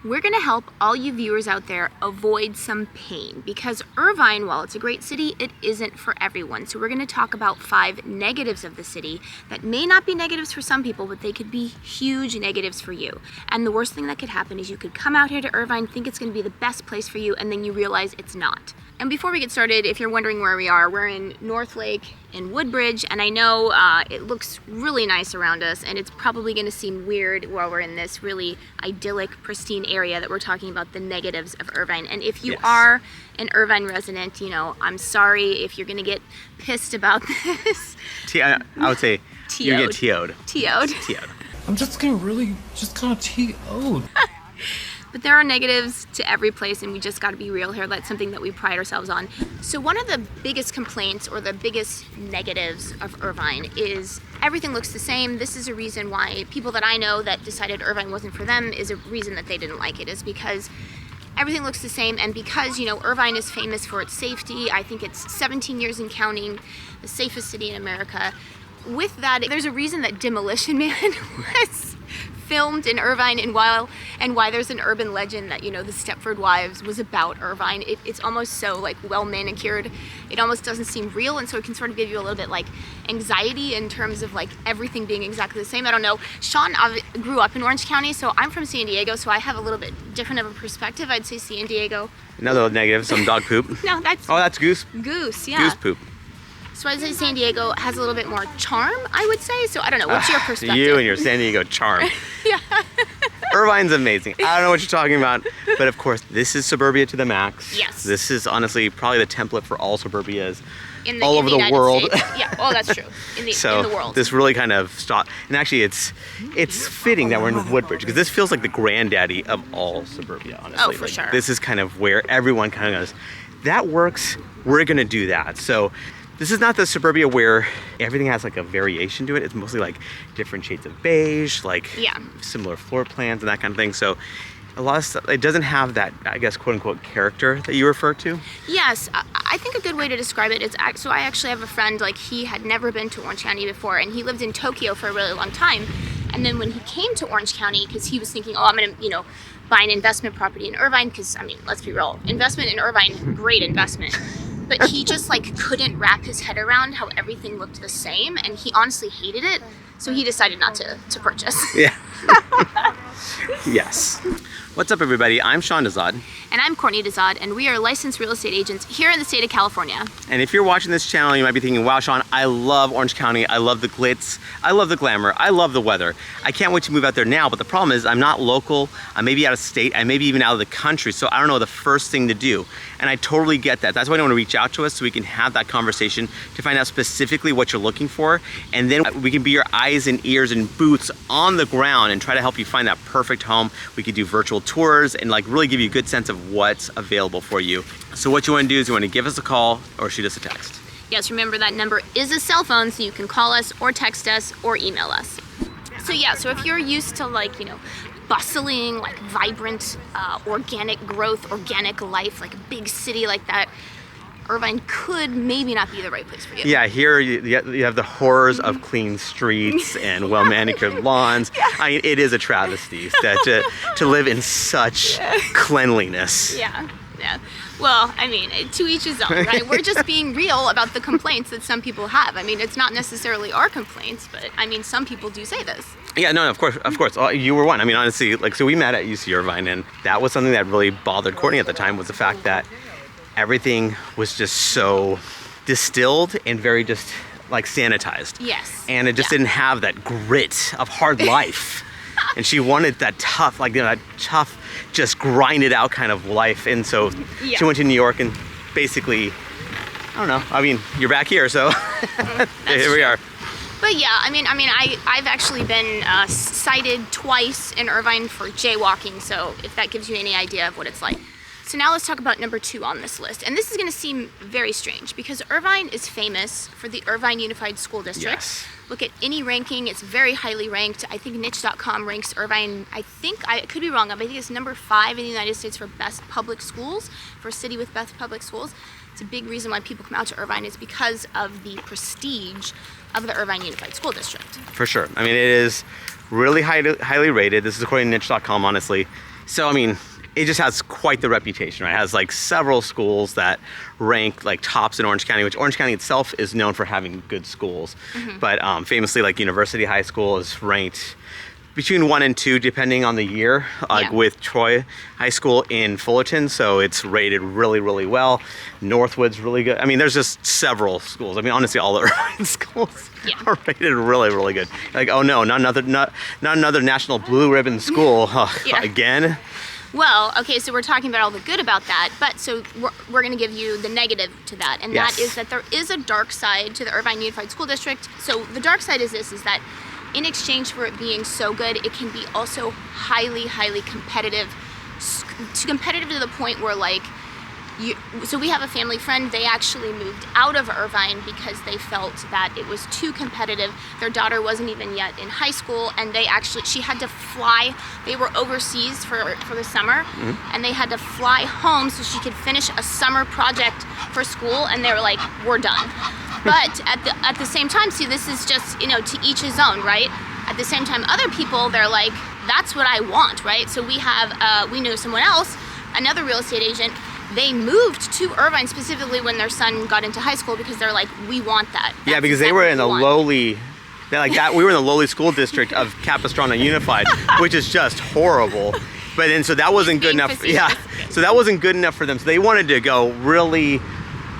We're gonna help all you viewers out there avoid some pain, because Irvine, while it's a great city, it isn't for everyone. So we're gonna talk about 5 negatives of the city that may not be negatives for some people, but they could be huge negatives for you. And the worst thing that could happen is you could come out here to Irvine, think it's gonna be the best place for you, and then you realize it's not. And before we get started, if you're wondering where we are, we're in North Lake in Woodbridge, and I know it looks really nice around us, and it's probably gonna seem weird while we're in this really idyllic, pristine area that we're talking about the negatives of Irvine. And if you are an Irvine resident, you know, I'm sorry if you're gonna get pissed about this. I would say you get TO'd. TO'd. I'm just getting really kind of TO'd. But there are negatives to every place, and we just got to be real here. That's something that we pride ourselves on. So one of the biggest complaints or the biggest negatives of Irvine is everything looks the same. This is a reason why people that I know that decided Irvine wasn't for them is a reason that they didn't like it, is because everything looks the same. And because, you know, Irvine is famous for its safety. I think it's 17 years and counting, the safest city in America. With that, there's a reason that Demolition Man was filmed in Irvine, and why there's an urban legend that, you know, the Stepford Wives was about Irvine. It's almost so like well manicured, it almost doesn't seem real, and so it can sort of give you a little bit like anxiety in terms of like everything being exactly the same. I don't know. Sean grew up in Orange County, so I'm from San Diego, so I have a little bit different of a perspective. I'd say San Diego. Another negative, some dog poop. No, that's goose. Goose, yeah. Goose poop. So I'd say San Diego has a little bit more charm, I would say. So I don't know, what's your perspective? You and your San Diego charm. Yeah. Irvine's amazing. I don't know what you're talking about, but of course, this is suburbia to the max. Yes. This is honestly probably the template for all suburbias all over the world. Yeah, oh, that's true. In the world. This really kind of stopped. And actually, it's fitting that we're in Woodbridge, because this feels like the granddaddy of all suburbia, honestly. Oh, for sure. This is kind of where everyone kind of goes, that works, we're gonna do that. So this is not the suburbia where everything has like a variation to it. It's mostly like different shades of beige, like similar floor plans and that kind of thing. So a lot of stuff, it doesn't have that, I guess, quote unquote character that you refer to. Yes, I think a good way to describe it is, so I actually have a friend, like he had never been to Orange County before, and he lived in Tokyo for a really long time. And then when he came to Orange County, because he was thinking, oh, I'm gonna, you know, buy an investment property in Irvine, because I mean, let's be real, investment in Irvine, great investment. But he just like couldn't wrap his head around how everything looked the same, and he honestly hated it. So he decided not to purchase. Yeah. Yes. What's up, everybody? I'm Sean Dezad. And I'm Courtney Dezad, and we are licensed real estate agents here in the state of California. And if you're watching this channel, you might be thinking, wow, Sean, I love Orange County. I love the glitz. I love the glamour. I love the weather. I can't wait to move out there now, but the problem is I'm not local. I may be out of state. I may be even out of the country, so I don't know the first thing to do. And I totally get that. That's why I want to reach out to us so we can have that conversation to find out specifically what you're looking for. And then we can be your eyes and ears and boots on the ground and try to help you find that perfect home. We could do virtual tours and like really give you a good sense of what's available for you. So what you want to do is you want to give us a call or shoot us a text. Yes, remember that number is a cell phone, so you can call us or text us or email us. So yeah, so if you're used to like, you know, bustling, like vibrant, organic growth, organic life, like a big city like that, Irvine could maybe not be the right place for you. Yeah, here you have the horrors of clean streets and well-manicured lawns. I mean, it is a travesty that to live in such cleanliness. Yeah. Well, I mean, to each his own, right? We're just being real about the complaints that some people have. I mean, it's not necessarily our complaints, but I mean, some people do say this. Yeah, no, of course. You were one. I mean, honestly, like, so we met at UC Irvine, and that was something that really bothered Courtney at the time, was the fact that everything was just so distilled and very just like sanitized. Yes. And it just didn't have that grit of hard life. And she wanted that tough, like, you know, that tough, just grind it out kind of life. And so she went to New York and basically, I don't know, I mean, you're back here, so here we are. But yeah, I mean, I've actually been cited twice in Irvine for jaywalking, so if that gives you any idea of what it's like. So now let's talk about number 2 on this list. And this is gonna seem very strange because Irvine is famous for the Irvine Unified School District. Yes. Look at any ranking, it's very highly ranked. I think niche.com ranks Irvine, I could be wrong, but I think it's number 5 in the United States for best public schools, for a city with best public schools. It's a big reason why people come out to Irvine is because of the prestige of the Irvine Unified School District. For sure. I mean, it is really highly rated. This is according to niche.com, honestly. So, I mean, it just has quite the reputation, right? It has like several schools that rank like tops in Orange County, which Orange County itself is known for having good schools. But famously, like University High School is ranked between 1 and 2, depending on the year, like with Troy High School in Fullerton. So it's rated really, really well. Northwood's really good. I mean, there's just several schools. I mean, honestly, all the Irvine schools are rated really, really good. Like, oh no, not another national blue ribbon school again. Well, okay, so we're talking about all the good about that, but so we're going to give you the negative to that, and that is that there is a dark side to the Irvine Unified School District. So the dark side is this, is that in exchange for it being so good, it can be also highly, highly competitive. Competitive to the point where, like, so we have a family friend, they actually moved out of Irvine because they felt that it was too competitive. Their daughter wasn't even yet in high school, and she had to fly. They were overseas for the summer, and they had to fly home so she could finish a summer project for school, and they were like, we're done. But at the same time, see, this is just, to each his own, right? At the same time, other people, they're like, that's what I want, right? So we know someone else, another real estate agent. They moved to Irvine specifically when their son got into high school because they're like, we want that. Yeah, because they were in the lowly, we were in the lowly school district of Capistrano Unified, which is just horrible. But then, so that wasn't good enough. Yeah, so that wasn't good enough for them. So they wanted to go really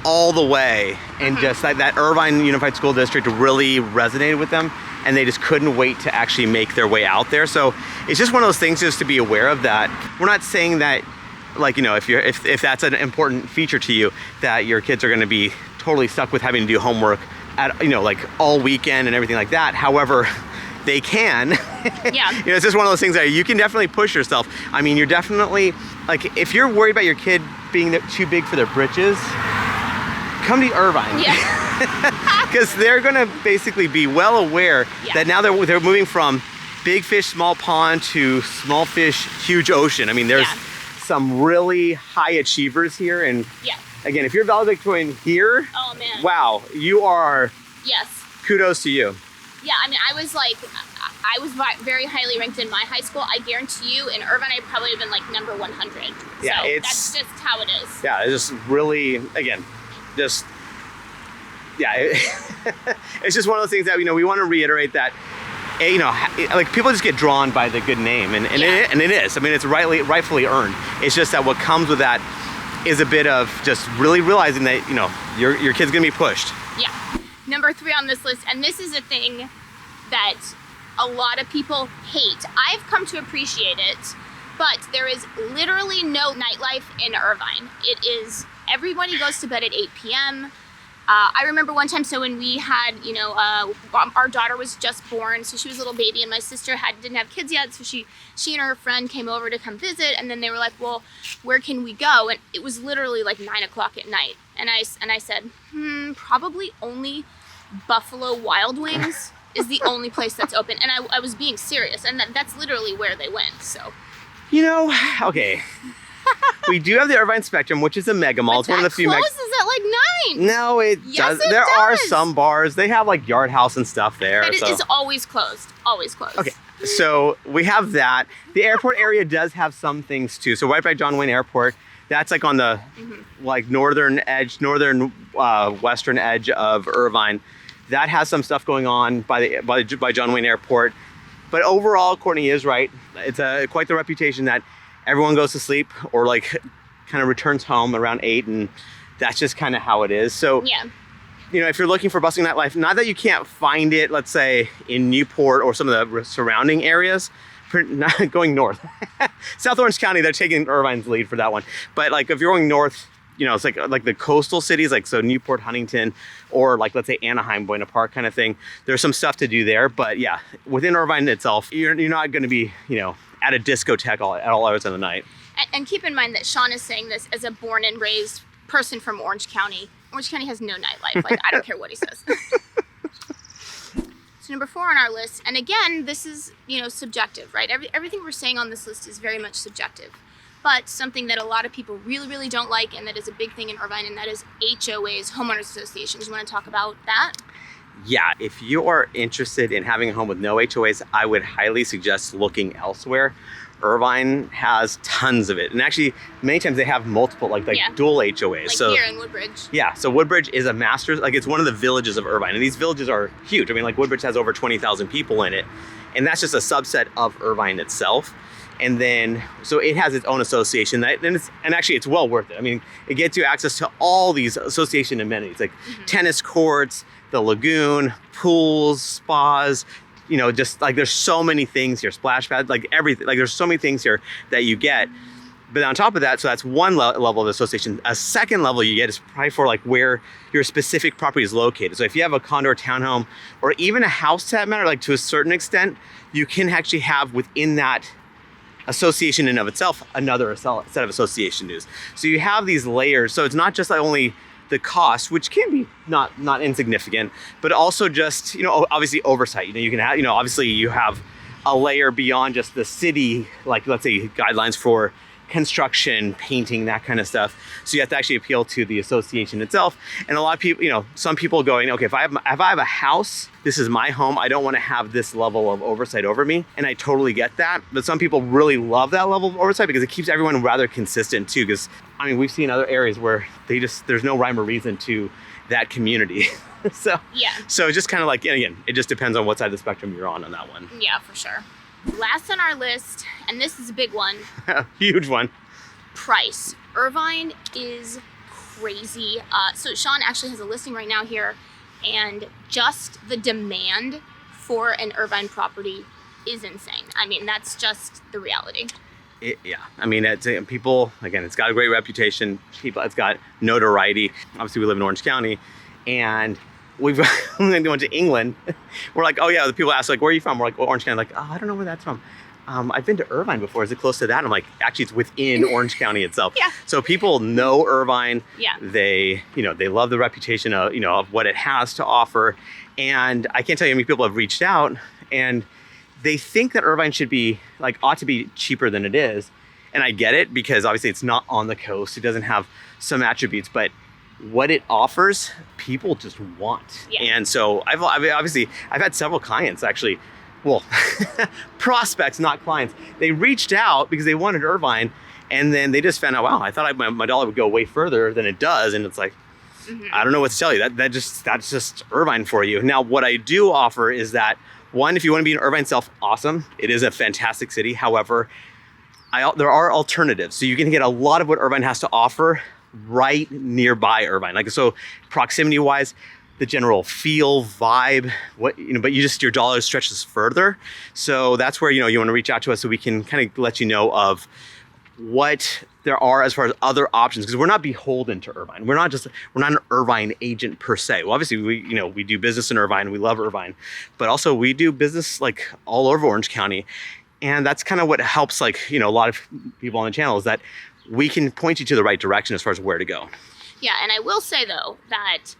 all the way, and just that Irvine Unified School District really resonated with them, and they just couldn't wait to actually make their way out there. So it's just one of those things just to be aware of that. We're not saying that, like, if that's an important feature to you, that your kids are going to be totally stuck with having to do homework at, like all weekend and everything like that. However, they can. Yeah. It's just one of those things that you can definitely push yourself. I mean, you're definitely, like, if you're worried about your kid being too big for their britches, come to Irvine. Yeah. Because they're going to basically be well aware that now they're moving from big fish, small pond to small fish, huge ocean. I mean, there's some really high achievers here, and again, if you're valedictorian here, oh man, wow, you are. Yes. Kudos to you. Yeah, I mean, I was very highly ranked in my high school. I guarantee you, in Irvine, I'd probably have been like number 100. Yeah, so that's just how it is. Yeah, it's just really, again, just it's just one of those things that we want to reiterate that. Like, people just get drawn by the good name, and it is. I mean, it's rightfully earned. It's just that what comes with that is a bit of just really realizing that your kid's gonna be pushed. Yeah. Number 3 on this list, and this is a thing that a lot of people hate. I've come to appreciate it, but there is literally no nightlife in Irvine. It is, everybody goes to bed at 8 p.m. I remember one time, so when we had, our daughter was just born, so she was a little baby, and my sister didn't have kids yet, so she and her friend came over to come visit, and then they were like, well, where can we go? And it was literally like 9 o'clock at night, and I said, probably only Buffalo Wild Wings is the only place that's open, and I was being serious, and that's literally where they went, so. Okay. We do have the Irvine Spectrum, which is a mega mall. It's one of the few. Closes at like 9. No, it does. There are some bars. They have like Yard House and stuff there. But it's always closed. Always closed. Okay, so we have that. The airport area does have some things too. So right by John Wayne Airport, that's like on the northern western edge of Irvine. That has some stuff going on by John Wayne Airport. But overall, Courtney is right. It's quite the reputation that everyone goes to sleep or like kind of returns home around 8, and that's just kind of how it is. So, if you're looking for bustling nightlife, not that you can't find it, let's say in Newport or some of the surrounding areas, not going north. South Orange County, they're taking Irvine's lead for that one. But like if you're going north, it's like the coastal cities, like so Newport, Huntington, or like let's say Anaheim, Buena Park kind of thing. There's some stuff to do there, but within Irvine itself, you're not going to be at a discotheque at all hours of the night. And keep in mind that Sean is saying this as a born and raised person from Orange County. Orange County has no nightlife. Like, I don't care what he says. So number 4 on our list, and again, this is, subjective, right? Everything we're saying on this list is very much subjective. But something that a lot of people really, really don't like, and that is a big thing in Irvine, and that is HOAs, homeowners associations. You want to talk about that? Yeah, if you are interested in having a home with no HOAs, I would highly suggest looking elsewhere. Irvine has tons of it. And actually, many times they have multiple, like Yeah. dual HOAs. Like so here in Woodbridge. yeah, so Woodbridge is a master's, like it's one of the villages of Irvine. And these villages are huge. I mean, like Woodbridge has over 20,000 people in it. And that's just a subset of Irvine itself. And then, so it has its own association and actually it's well worth it. I mean, it gets you access to all these association amenities, like tennis courts, the lagoon, pools, spas, you know, just like there's so many things here, splash pads, like everything, like there's so many things here that you get. But on top of that, so that's one level of association. A second level you get is probably for like where your specific property is located. So if you have a condo or townhome, or even a house to that matter, like to a certain extent, you can actually have within that association in of itself another set of association dues. So you have these layers. So it's not just like only the cost, which can be not insignificant, but also just, you know, obviously oversight. You know, you can have, you know, obviously you have a layer beyond just the city, like let's say guidelines for construction, painting, that kind of stuff. So you have to actually appeal to the association itself. And a lot of people, you know, some people going, okay, if I have a house, this is my home, I don't want to have this level of oversight over me. And I totally get that. But some people really love that level of oversight because it keeps everyone rather consistent too. Because I mean, we've seen other areas where there's no rhyme or reason to that community. So Yeah. So it's just kind of like, and again, it just depends on what side of the spectrum you're on that one. Yeah, for sure. Last on our list, and this is a big one, Huge one. price. Irvine is crazy. So Sean actually has a listing right now here, and just the demand for an Irvine property is insane. I mean, that's just the reality. Yeah, I mean, people, again, it's got a great reputation. It's got notoriety. Obviously, we live in Orange County, and we went to England. We're like, oh yeah, the people ask like, where are you from? We're like, well, Orange County. Like, oh, I don't know where that's from. I've been to Irvine before. Is it close to that? I'm like, actually, it's within Orange County itself. Yeah. So people know Irvine. Yeah. They love the reputation of, of what it has to offer. And I can't tell you how many people have reached out and they think that Irvine ought to be cheaper than it is. And I get it because obviously it's not on the coast. It doesn't have some attributes, but what it offers, people just want. Yeah. And so I've had several clients actually, well, prospects, not clients. They reached out because they wanted Irvine, and then they just found out, wow, I thought my dollar would go way further than it does. And it's like, I don't know what to tell you. That's just Irvine for you. Now, what I do offer is that, one, if you want to be in Irvine itself, awesome. It is a fantastic city. However, there are alternatives. So you can get a lot of what Irvine has to offer right nearby Irvine. Like, so proximity wise, the general feel, vibe, but your dollar stretches further. So that's where, you want to reach out to us so we can kind of let you know of what there are as far as other options, because we're not beholden to Irvine. We're not an Irvine agent per se. Well, obviously we do business in Irvine. We love Irvine, but also we do business like all over Orange County. And that's kind of what helps, like, a lot of people on the channel is that we can point you to the right direction as far as where to go. Yeah, and I will say though that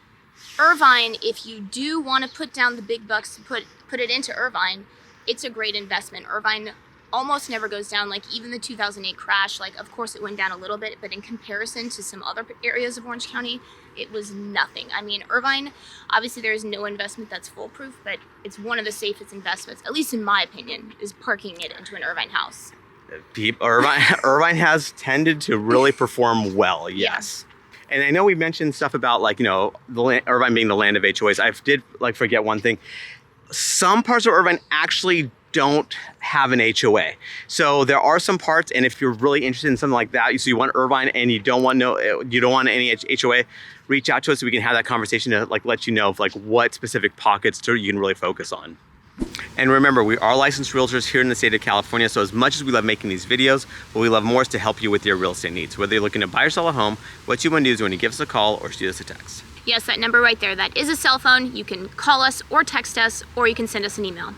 Irvine, if you do want to put down the big bucks to put it into Irvine, it's a great investment. Irvine almost never goes down. Like even the 2008 crash, like of course it went down a little bit, but in comparison to some other areas of Orange County, it was nothing. I mean, Irvine, obviously there is no investment that's foolproof, but it's one of the safest investments, at least in my opinion, is parking it into an Irvine house. Irvine has tended to really perform well, yes. Yeah. And I know we mentioned stuff about Irvine being the land of HOAs. I did forget one thing. Some parts of Irvine actually don't have an HOA. So there are some parts, and if you're really interested in something like that, so you want Irvine and you don't want any HOA, reach out to us so we can have that conversation to let you know of what specific pockets you can really focus on. And remember, we are licensed realtors here in the state of California, so as much as we love making these videos, what we love more is to help you with your real estate needs. Whether you're looking to buy or sell a home, what you want to do is when you give us a call or shoot us a text. Yes, that number right there, that is a cell phone. You can call us or text us, or you can send us an email.